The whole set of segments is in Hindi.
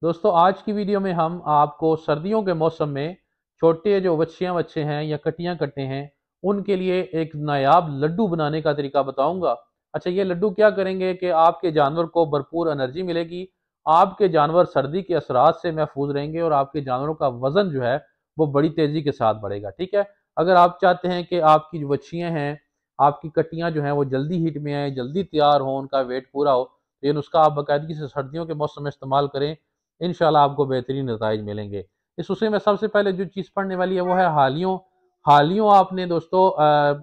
दोस्तों आज की वीडियो में हम आपको सर्दियों के मौसम में छोटे जो बच्चे हैं या कटियां कटे हैं उनके लिए एक नायाब लड्डू बनाने का तरीका बताऊंगा। अच्छा, ये लड्डू क्या करेंगे कि आपके जानवर को भरपूर एनर्जी मिलेगी, आपके जानवर सर्दी के असरात से महफूज रहेंगे और आपके जानवरों का वजन जो है वो बड़ी तेजी के साथ बढ़ेगा। ठीक है, अगर आप चाहते हैं कि आपकी जो बच्चियां हैं, आपकी कटियां जो हैं वो जल्दी हीट में आए, जल्दी तैयार हो, उनका वेट पूरा हो, तो ये नुस्खा आप बाकायदगी से सर्दियों के मौसम में इस्तेमाल करें। इंशाल्लाह आपको बेहतरीन नताइज मिलेंगे। इस उसी में सबसे पहले जो चीज़ पड़ने वाली है वो है हालियों। हालियों आपने दोस्तों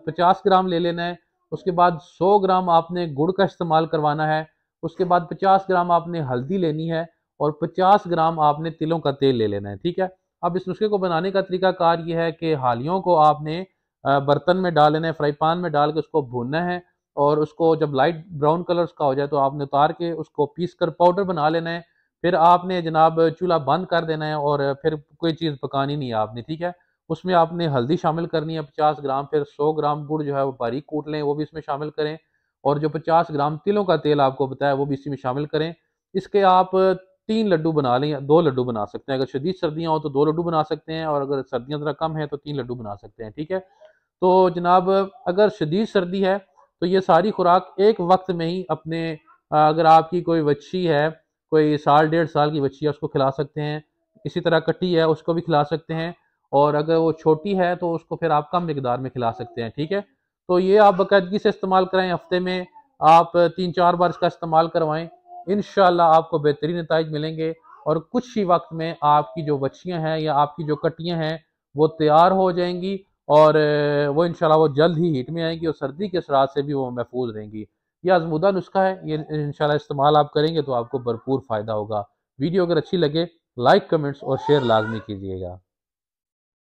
50 ग्राम ले लेना है। उसके बाद 100 ग्राम आपने गुड़ का इस्तेमाल करवाना है। उसके बाद 50 ग्राम आपने हल्दी लेनी है और 50 ग्राम आपने तिलों का तेल ले लेना है। ठीक है, अब इस नुस्खे को बनाने का तरीका कार ये है कि हालियों को आपने बर्तन में डाल लेना है, फ्राई पैन में डाल के उसको भूनना है और उसको जब लाइट ब्राउन कलर का हो जाए तो आपने उतार के उसको पीस कर पाउडर बना लेना है। फिर आपने जनाब चूल्हा बंद कर देना है और फिर कोई चीज़ पकानी नहीं है आपने। ठीक है, उसमें आपने हल्दी शामिल करनी है 50 ग्राम, फिर 100 ग्राम गुड़ जो है वो बारीक कूट लें, वो भी इसमें शामिल करें और जो 50 ग्राम तिलों का तेल आपको बताया वो भी इसी में शामिल करें। इसके आप 3 लड्डू बना लें, 2 लड्डू बना सकते हैं। अगर शदीद सर्दियाँ हो तो 2 लड्डू बना सकते हैं और अगर सर्दियाँ ज़रा कम है तो 3 लड्डू बना सकते हैं। ठीक है, तो जनाब अगर शदीद सर्दी है तो ये सारी खुराक एक वक्त में ही अपने अगर आपकी कोई बच्ची है, कोई साल 1.5 साल की बच्ची है, उसको खिला सकते हैं। इसी तरह कटी है उसको भी खिला सकते हैं और अगर वो छोटी है तो उसको फिर आप कम मिकदार में खिला सकते हैं। ठीक है, तो ये आप बाकायदगी से इस्तेमाल कराएं, हफ्ते में आप 3-4 बार इसका इस्तेमाल करवाएं। इंशाल्लाह आपको बेहतरीन नताइज मिलेंगे और कुछ ही वक्त में आपकी जो बच्चियां हैं या आपकी जो कटियां हैं वो तैयार हो जाएंगी और वो इंशाल्लाह वो जल्द ही हीट में आएंगी और सर्दी के असरात से भी वो महफूज रहेंगी। ये आजमूदा नुस्खा है, ये इंशाल्लाह इस्तेमाल आप करेंगे तो आपको भरपूर फ़ायदा होगा। वीडियो अगर अच्छी लगे लाइक, कमेंट्स और शेयर लाजमी कीजिएगा।